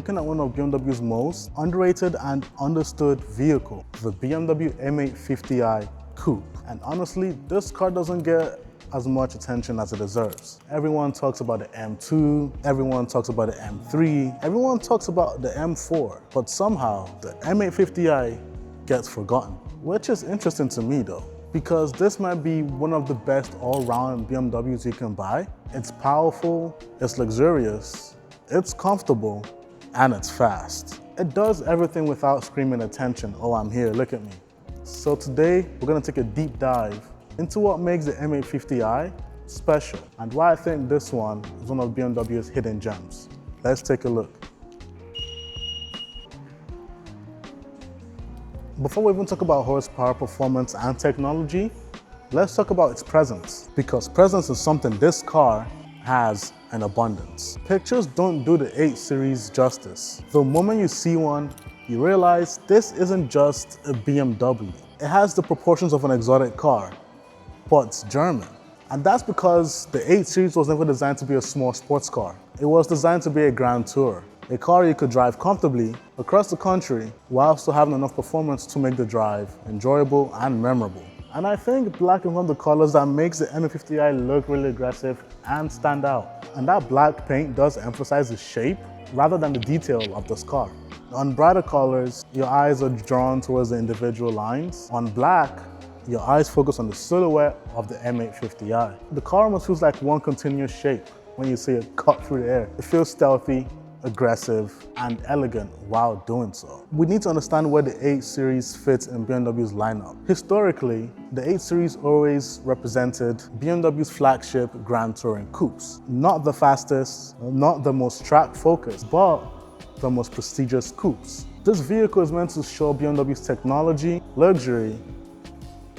looking at one of BMW's most underrated and understood vehicle, the BMW M850i Coupe. And honestly, this car doesn't get as much attention as it deserves. Everyone talks about the M2, everyone talks about the M3, everyone talks about the M4, but somehow the M850i gets forgotten, which is interesting to me though, because this might be one of the best all-round BMWs you can buy. It's powerful, it's luxurious, it's comfortable, and it's fast. It does everything without screaming attention, oh I'm here, look at me. So today, we're gonna take a deep dive into what makes the M850i special and why I think this one is one of BMW's hidden gems. Let's take a look. Before we even talk about horsepower, performance, and technology, let's talk about its presence, because presence is something this car has in abundance. Pictures don't do the 8 Series justice. The moment you see one, you realize this isn't just a BMW. It has the proportions of an exotic car, but it's German. And that's because the 8 Series was never designed to be a small sports car. It was designed to be a grand tour, a car you could drive comfortably across the country while still having enough performance to make the drive enjoyable and memorable. And I think black is one of the colors that makes the M850i look really aggressive and stand out. And that black paint does emphasize the shape rather than the detail of this car. On brighter colors, your eyes are drawn towards the individual lines. On black, your eyes focus on the silhouette of the M850i. The car almost feels like one continuous shape when you see it cut through the air. It feels stealthy, aggressive, and elegant while doing so. We need to understand where the 8 Series fits in BMW's lineup. Historically, the 8 Series always represented BMW's flagship grand touring coupes. Not the fastest, not the most track-focused, but the most prestigious coupes. This vehicle is meant to show BMW's technology, luxury,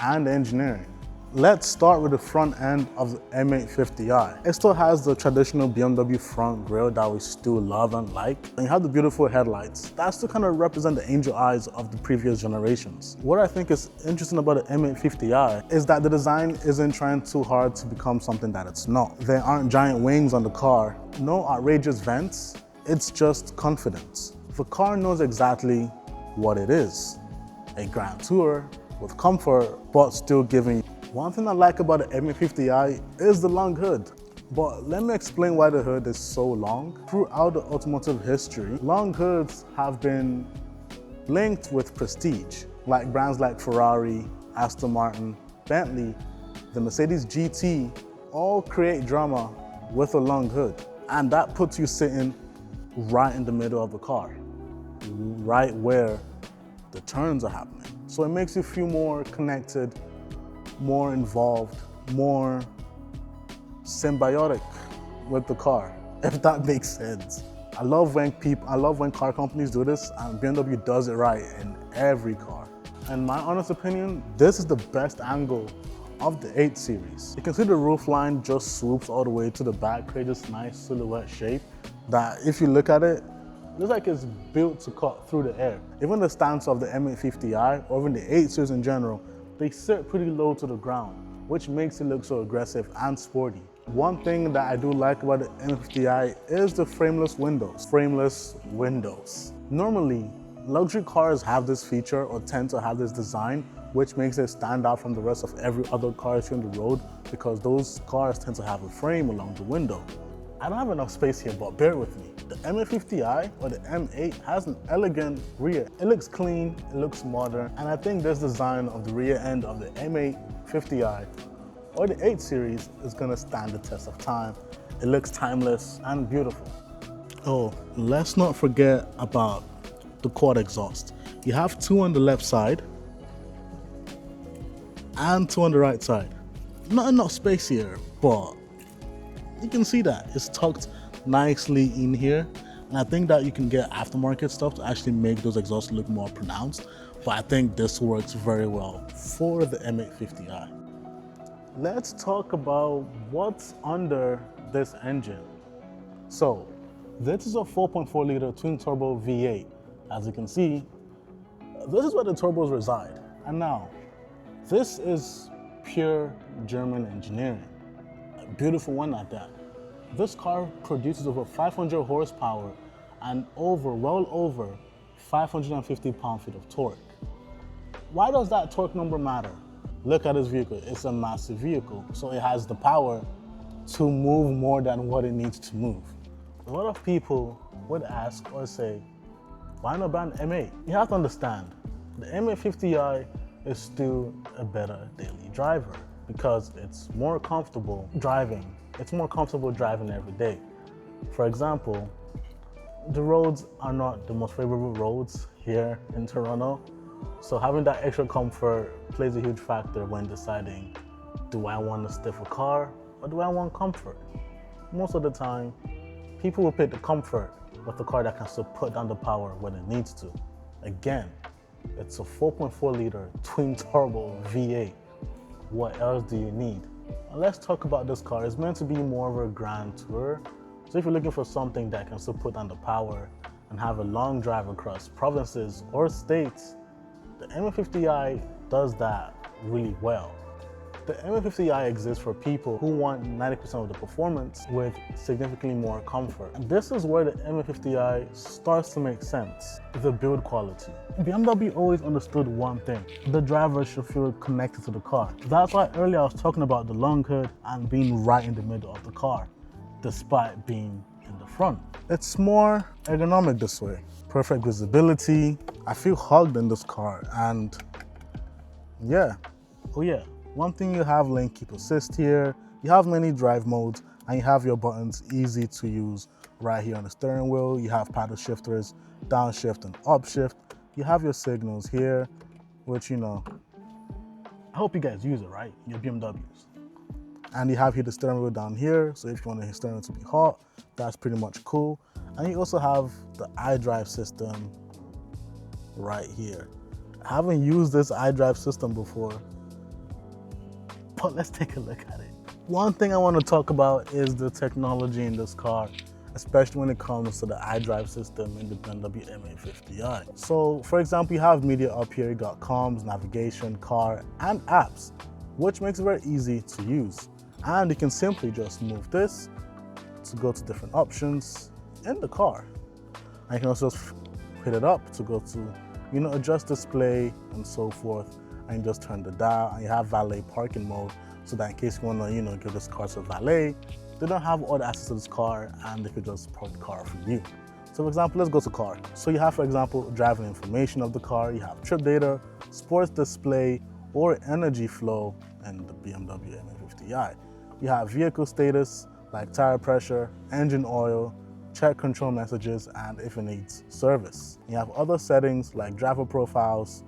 and engineering. Let's start with the front end of the M850i. It still has the traditional BMW front grille that we still love and like. And you have the beautiful headlights that still kind of represent the angel eyes of the previous generations. What I think is interesting about the M850i is that the design isn't trying too hard to become something that it's not. There aren't giant wings on the car, no outrageous vents, it's just confidence. The car knows exactly what it is. A grand tour with comfort, but still giving you. One thing I like about the M850i is the long hood. But let me explain why the hood is so long. Throughout the automotive history, long hoods have been linked with prestige, like brands like Ferrari, Aston Martin, Bentley, the Mercedes GT, all create drama with a long hood. And that puts you sitting right in the middle of the car, right where the turns are happening. So it makes you feel more connected, more involved, more symbiotic with the car, if that makes sense. I love when car companies do this, and BMW does it right in every car. In my honest opinion, this is the best angle of the 8 Series. You can see the roof line just swoops all the way to the back, creates this nice silhouette shape that if you look at it, looks like it's built to cut through the air. Even the stance of the M850i, or even the 8 Series in general, they sit pretty low to the ground, which makes it look so aggressive and sporty. One thing that I do like about the M850i is the frameless windows. Frameless windows. Normally, luxury cars have this feature or tend to have this design, which makes it stand out from the rest of every other car you see on the road, because those cars tend to have a frame along the window. I don't have enough space here, but bear with me. The M850i or the M8 has an elegant rear. It looks clean, it looks modern, and I think this design of the rear end of the M850i or the 8 Series is gonna stand the test of time. It looks timeless and beautiful. Oh, let's not forget about the quad exhaust. You have 2 on the left side and 2 on the right side. Not enough space here, but you can see that it's tucked nicely in here. And I think that you can get aftermarket stuff to actually make those exhausts look more pronounced. But I think this works very well for the M850i. Let's talk about what's under this engine. So, this is a 4.4 liter twin turbo V8. As you can see, this is where the turbos reside. And now, this is pure German engineering. A beautiful one at that. This car produces over 500 horsepower and well over 550 pound-feet of torque. Why does that torque number matter? Look at this vehicle, it's a massive vehicle, so it has the power to move more than what it needs to move. A lot of people would ask or say, why not ban M8? You have to understand, the M850i is still a better daily driver because it's more comfortable driving. It's more comfortable driving every day. For example, the roads are not the most favorable roads here in Toronto, so having that extra comfort plays a huge factor when deciding, do I want a stiffer car or do I want comfort? Most of the time, people will pick the comfort with the car that can still put down the power when it needs to. Again, it's a 4.4 liter twin turbo V8. What else do you need? And let's talk about this car. It's meant to be more of a grand tour. So if you're looking for something that can still put down the power and have a long drive across provinces or states, the M850i does that really well. The M850i exists for people who want 90% of the performance with significantly more comfort. And this is where the M850i starts to make sense, the build quality. BMW always understood one thing: the driver should feel connected to the car. That's why earlier I was talking about the long hood and being right in the middle of the car, despite being in the front. It's more ergonomic this way. Perfect visibility. I feel hugged in this car, and yeah, oh yeah. One thing, you have lane keep assist here, you have many drive modes, and you have your buttons easy to use right here on the steering wheel. You have paddle shifters, downshift and upshift. You have your signals here, which, you know, I hope you guys use it, right? Your BMWs. And you have here the steering wheel down here, so if you want your steering wheel to be hot, that's pretty much cool. And you also have the iDrive system right here. I haven't used this iDrive system before, but let's take a look at it. One thing I want to talk about is the technology in this car, especially when it comes to the iDrive system in the BMW M850i. So for example, you have media up here, you got comms, navigation, car, and apps, which makes it very easy to use. And you can simply just move this to go to different options in the car. And you can also just hit it up to go to, you know, adjust display and so forth. And just turn the dial, and you have valet parking mode, so that in case you want to, you know, give this car to a valet, they don't have all the access to this car and they could just park the car for you. So for example, let's go to car. So you have, for example, driving information of the car, you have trip data, sports display, or energy flow in the BMW M850i. You have vehicle status, like tire pressure, engine oil, check control messages, and if it needs service. You have other settings like driver profiles,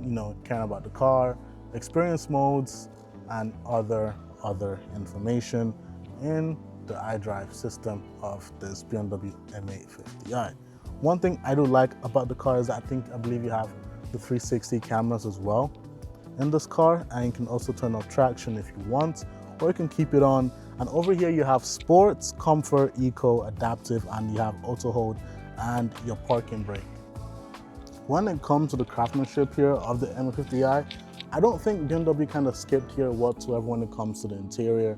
you know, caring about the car, experience modes, and other information in the iDrive system of this BMW M850i. One thing I do like about the car is I believe you have the 360 cameras as well in this car, and you can also turn off traction if you want, or you can keep it on. And over here you have sports, comfort, eco, adaptive, and you have auto hold and your parking brake. When it comes to the craftsmanship here of the M850i, I don't think BMW kind of skipped here whatsoever when it comes to the interior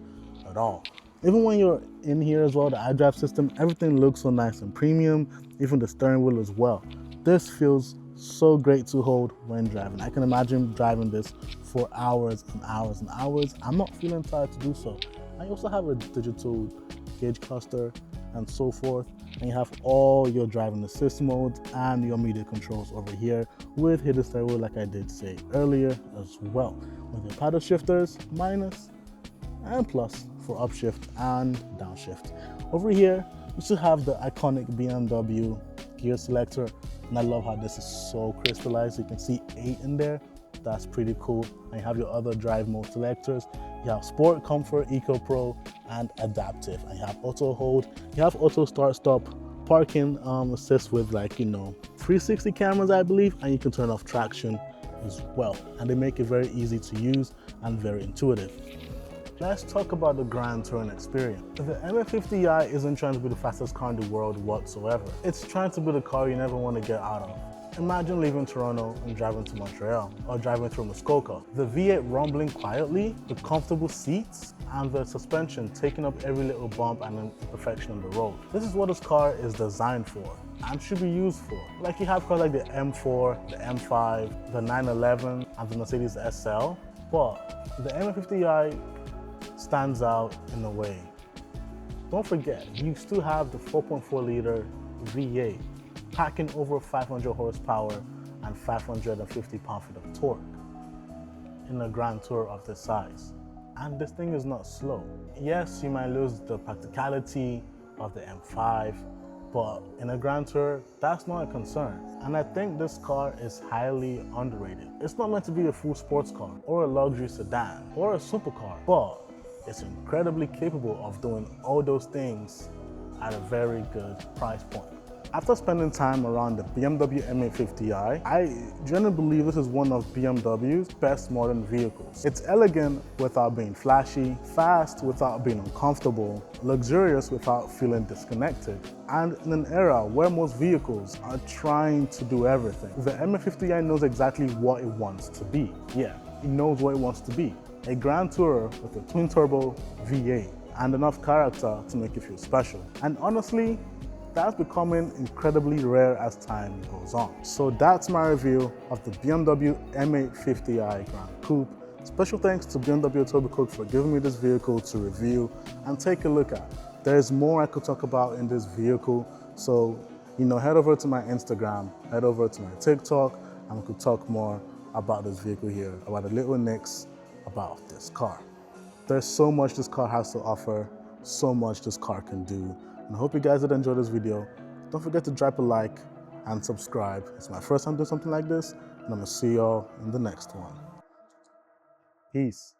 at all. Even when you're in here as well, the iDrive system, everything looks so nice and premium, even the steering wheel as well. This feels so great to hold when driving. I can imagine driving this for hours and hours and hours. I'm not feeling tired to do so. I also have a digital gauge cluster and so forth, and you have all your driving assist modes and your media controls over here with hidden steering wheel, like I did say earlier as well, with your paddle shifters, minus and plus for upshift and downshift. Over here you still have the iconic BMW gear selector, and I love how this is so crystallized. You can see 8 in there. That's pretty cool. And you have your other drive mode selectors. You have Sport, Comfort, Eco Pro, and Adaptive. And you have Auto Hold. You have Auto Start Stop, Parking Assist with, like, you know, 360 cameras, I believe, and you can turn off traction as well. And they make it very easy to use and very intuitive. Let's talk about the grand touring experience. The M850i isn't trying to be the fastest car in the world whatsoever. It's trying to be the car you never want to get out of. Imagine leaving Toronto and driving to Montreal, or driving through Muskoka. The V8 rumbling quietly, the comfortable seats, and the suspension taking up every little bump and imperfection on the road. This is what this car is designed for. and should be used for. Like you have cars like the M4, the M5, the 911, and the Mercedes SL, but the M850i stands out in a way. Don't forget, you still have the 4.4 liter V8, packing over 500 horsepower and 550 pound-feet of torque in a Grand Tour of this size. And this thing is not slow. Yes, you might lose the practicality of the M5, but in a Grand Tour, that's not a concern. And I think this car is highly underrated. It's not meant to be a full sports car, or a luxury sedan, or a supercar, but it's incredibly capable of doing all those things at a very good price point. After spending time around the BMW M850i, I genuinely believe this is one of BMW's best modern vehicles. It's elegant without being flashy, fast without being uncomfortable, luxurious without feeling disconnected, and in an era where most vehicles are trying to do everything, the M850i knows exactly what it wants to be. Yeah, it knows what it wants to be. A Grand Tourer with a twin-turbo V8 and enough character to make you feel special. And honestly, that's becoming incredibly rare as time goes on. So that's my review of the BMW M850i Grand Coupe. Special thanks to BMW Turbo for giving me this vehicle to review and take a look at. There's more I could talk about in this vehicle, so head over to my Instagram, head over to my TikTok, and we could talk more about this vehicle here, about the little nicks about this car. There's so much this car has to offer, so much this car can do. And I hope you guys did enjoy this video. Don't forget to drop a like and subscribe. It's my first time doing something like this, and I'm gonna see y'all in the next one. Peace.